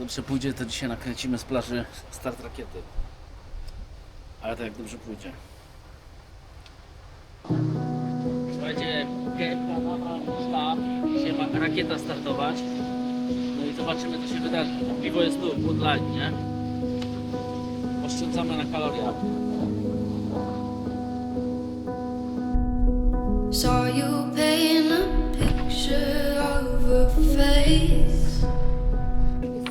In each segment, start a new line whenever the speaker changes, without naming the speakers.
dobrze pójdzie, to dzisiaj nakręcimy z plaży start rakiety. Ale tak jak dobrze pójdzie. Słuchajcie, Canaveral sztab. Dzisiaj ma rakieta startować. No i zobaczymy, co się wydarzy. Piwo jest tu, Woodline, nie? Oszczędzamy na kaloriach.
Saw you paint a picture of a face.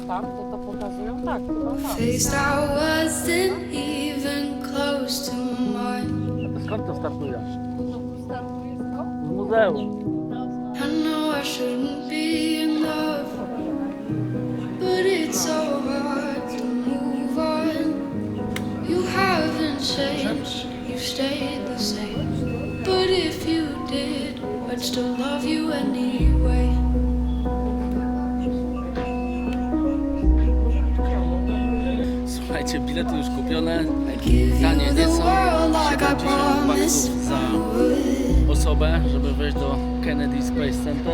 Start, to pokazują? Tak, chyba tak.
Face I wasn't even close to mine.
Skąd to startuje?
Startuje skąd?
Z muzeum.
I know I shouldn't be in love, but it's so hard to move on. You haven't changed, you stayed the same. But if you did, I'd still love you anyway.
Słuchajcie, bilety już kupione.
Give
Tanie
you
nie
the
są.
world like I
70
promised
baksów za
I would.
osobę, żeby wejść do Kennedy Space Center.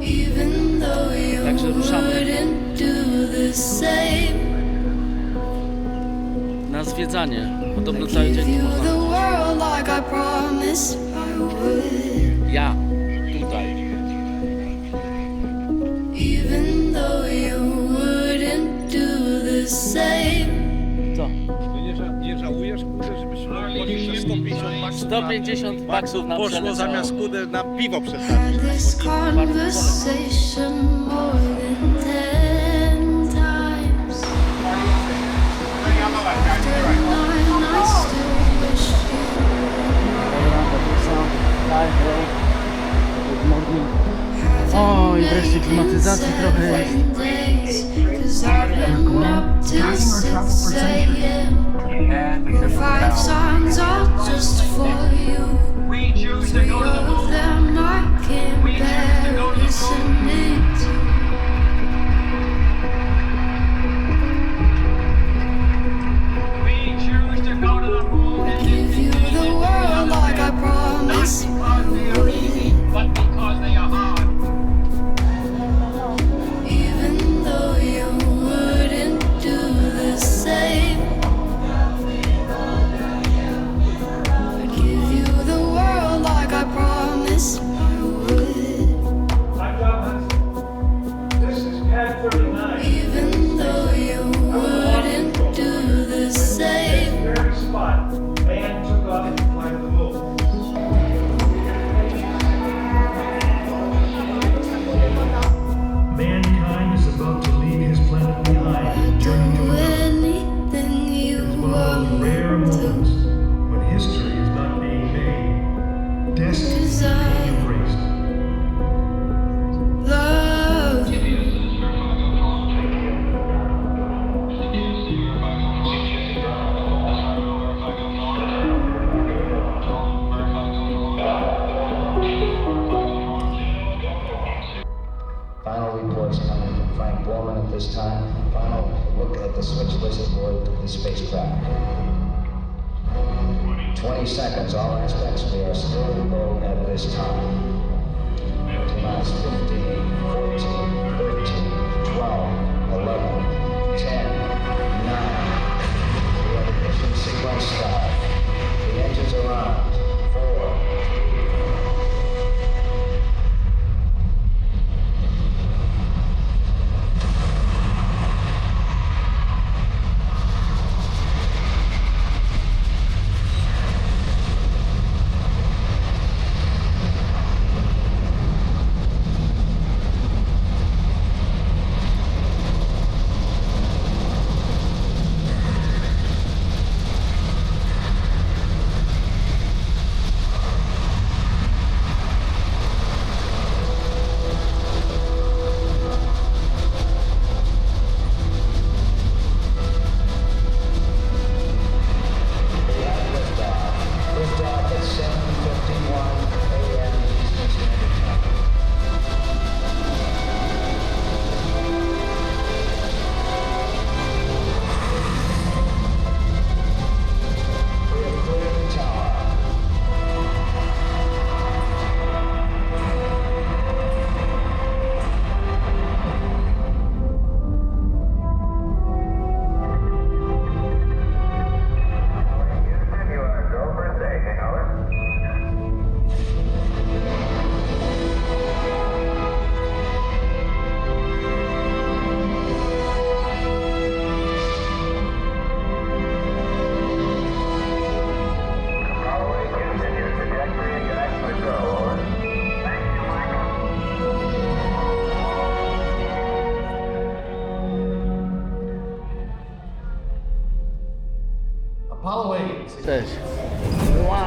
Even though you
Także ruszamy
wouldn't do the same.
na zwiedzanie. Podobno cały
Give
dzień
you
można.
the world like I promised I would.
Ja tutaj.
Even though you wouldn't do the same.
Co?
Nie żałujesz, kurde, żebyśmy poszli na 150 baksów
150 baksów na
poszło
przeleciało.
zamiast kurde na piwo
Had
przedstawić.
this conversation more than 10 times. After 9 I still wish you.
O, i wreszcie klimatyzacji trochę jest.
Cause I've been up till 6 a.m. Your 5 songs are just for you. 3 of them I can't bear listening to. Give you the world like I promised I would. Even though you wouldn't do the same. I'd give you the world like I promised I would.
This is CAD 39.
Even though you wouldn't do the same.
Very spot. And took off in flight of the moon. Mankind is about to leave his planet behind and
Do
journey to another.
anything you
It's one of those rare
want
moments
to.
when history is not being made. Destiny is
'Cause I
being embraced.
love you.
Final reports coming from Frank Borman at this time. Final look at the switch list aboard the spacecraft. 20 seconds, all aspects. We are still low at this time. T-minus 15, 14, 13, 12, 11, 10, 9. We have ignition sequence start. The engines are on. 4,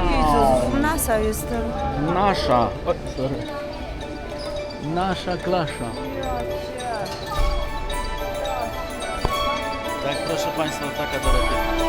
Jezus, NASA jestem.
Nasza. Oj, sorry. Nasza klasza. Tak, proszę Państwa, taka teoretyka.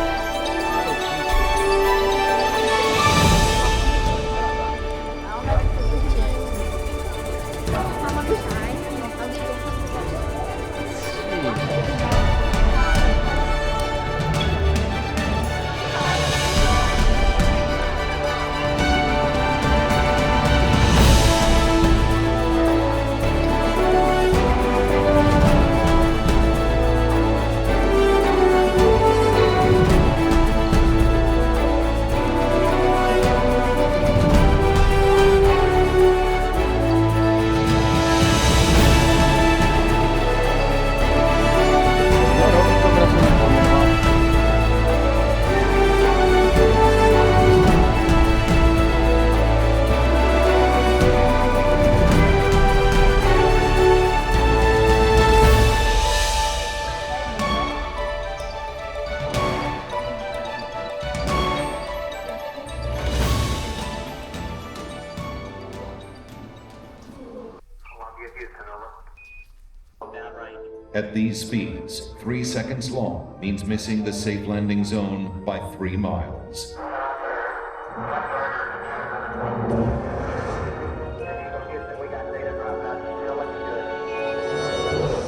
At these speeds, 3 seconds long means missing the safe landing zone by 3 miles.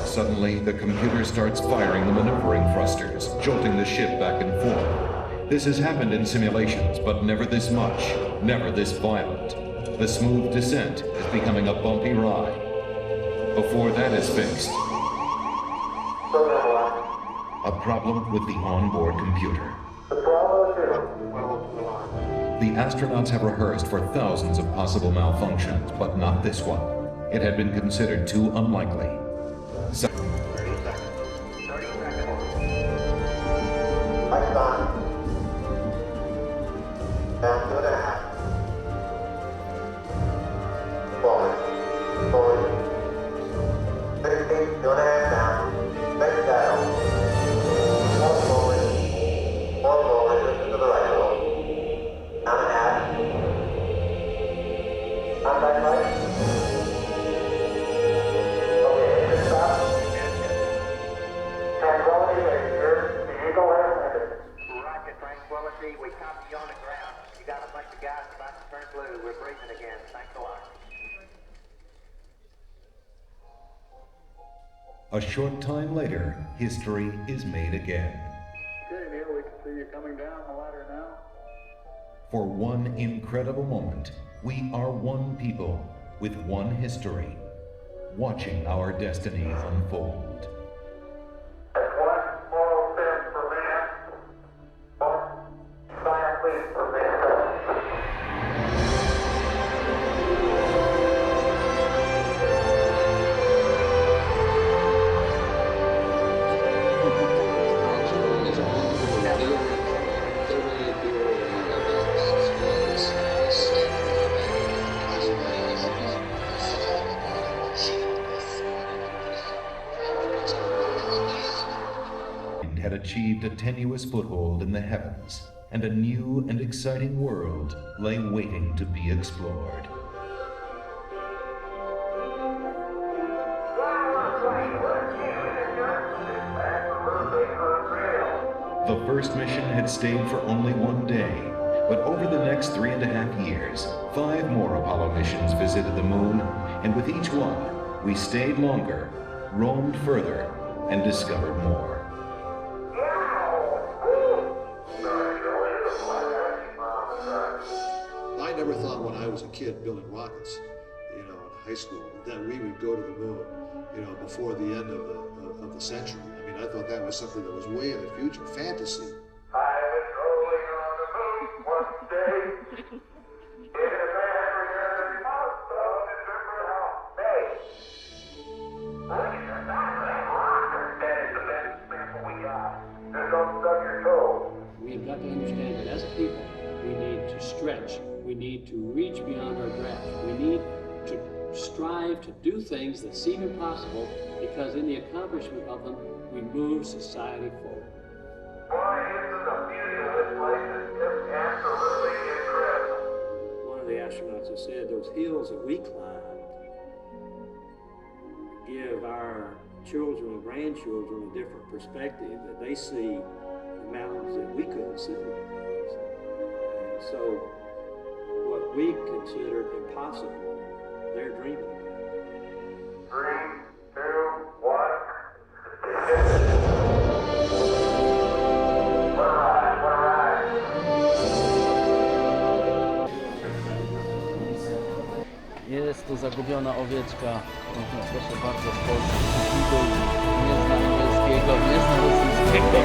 Suddenly, the computer starts firing the maneuvering thrusters, jolting the ship back and forth. This has happened in simulations, but never this much, never this violent. The smooth descent is becoming a bumpy ride. Before that is fixed, a problem with the onboard computer. The astronauts have rehearsed for thousands of possible malfunctions, but not this one. It had been considered too unlikely. So
30 seconds. 30 seconds. Lights on. Down 2.5. Forward. Forward. 60, 2.5 down. Next dial. More forward. More forward. Listen to the right roll. Down and half. Contact light. Okay, engine stop. Tranquility Base here. The Eagle has landed. Roger, Tranquility. We copy you on the ground. You got a bunch of guys about to turn blue. We're breathing again. Thanks a lot.
a short time later, history is made again.
Okay, Neil, we can see you coming down the ladder now.
For one incredible moment, we are one people with one history, watching our destiny unfold.
That's one small step for man, one giant leap for mankind.
Had achieved a tenuous foothold in the heavens, and a new and exciting world lay waiting to be explored. The first mission had stayed for only one day, but over the next 3.5 years, 5 more Apollo missions visited the moon, and with each one, we stayed longer, roamed further, and discovered more.
I never thought when I was a kid building rockets, in high school, that we would go to the moon, before the end of the century. I mean, I thought that was something that was way in the future, fantasy.
I was rolling on the moon one day. In a very most of the different day. Look at that rocket. That is the best sample we got. Just don't stub your toe.
We've got to understand that as a people, we need to stretch. We need to reach beyond our grasp. We need to strive to do things that seem impossible, because in the accomplishment of them, we move society forward.
Boy, isn't the beauty of this place is just
I said, those hills that we climbed give our children and grandchildren a different perspective, that they see the mountains that we couldn't see. And so what we considered impossible, they're dreaming about.
3, 2, 1.
Jest tu zagubiona owieczka. Proszę bardzo spojrzeć. Nie zna angielskiego, nie zna rosyjskiego.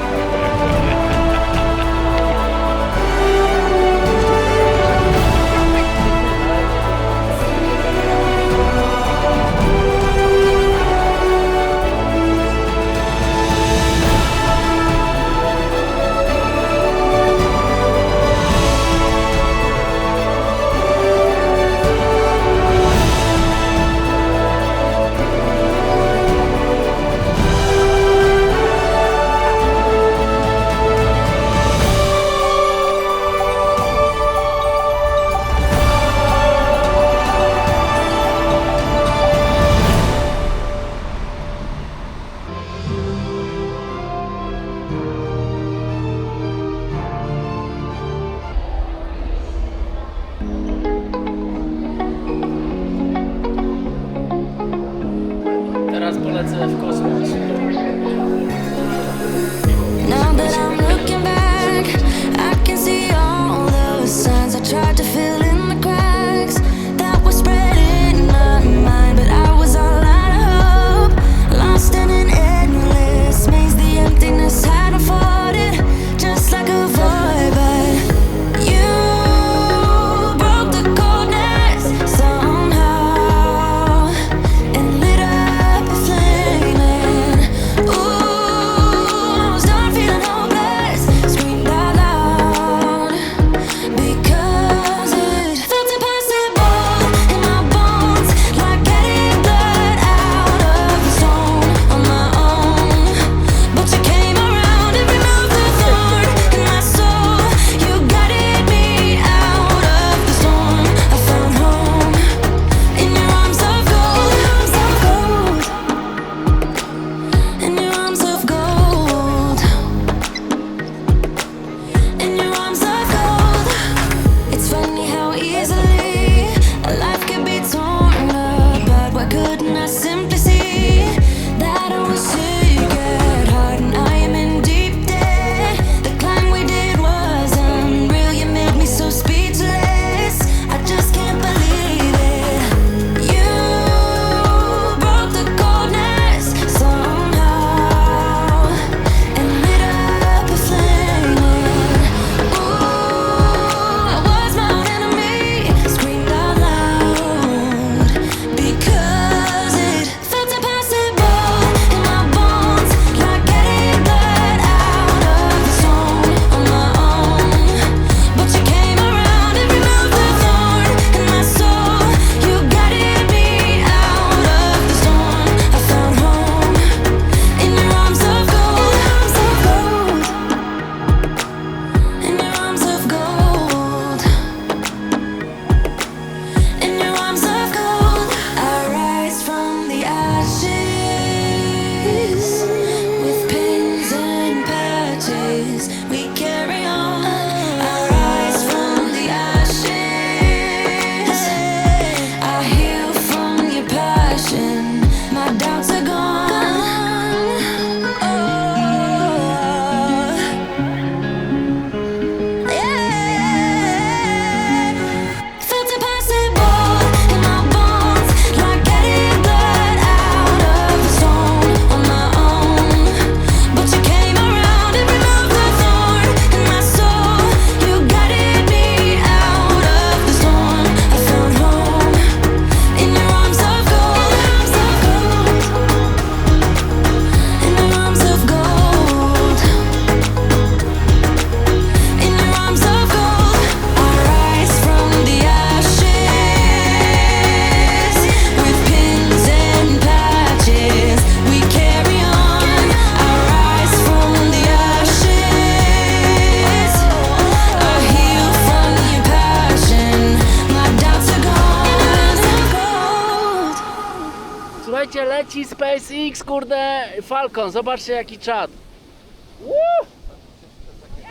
leci SpaceX, kurde, Falcon, zobaczcie jaki czad.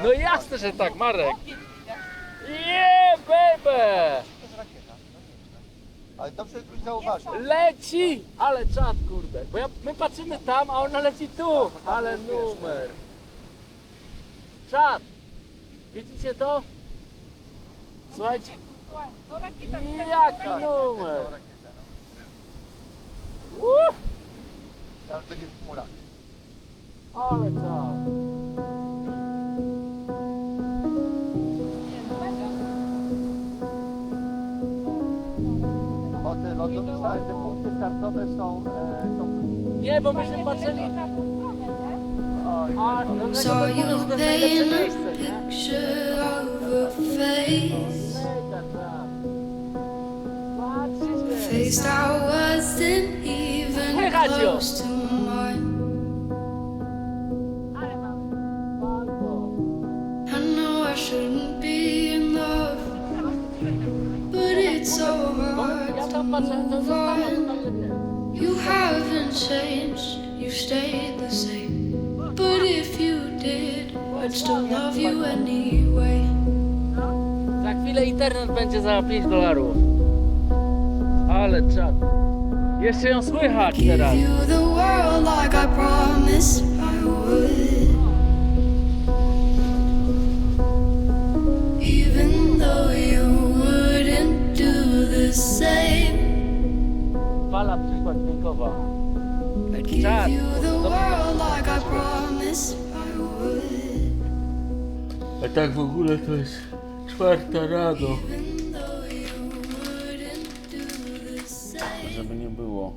No jasne, że tak, Marek. Yeah, baby!
Ale to ktoś zauważył.
Leci! Ale czad, kurde. Bo my patrzymy tam, a ona leci tu. Ale numer. Czad! Widzicie to? Słuchajcie. Jaki numer?
Teraz będzie chmura.
Ale czad.
Te punkty startowe są...
Nie, bo myśmy patrzyli... A, no
Saw
tego
you
to jest
paint a
miejsce, nie?
picture of a face.
Mega czad. Patrzcie.
Face that wasn't even close to mine. I know I shouldn't be in love, but it's so hard to move on. You haven't changed, you stayed the same. But if you did, I'd still love you anyway.
Za chwilę internet będzie za $5. Ale czad. Jeszcze ją słychać teraz.
Give you the world like I promised I would. Even though you wouldn't do the same.
Fala przyszła dźwiękowa.
I'd give you the world like I promised I would.
A tak w ogóle to jest 4 rano.
Even though you wouldn't do the same.
Żeby nie było.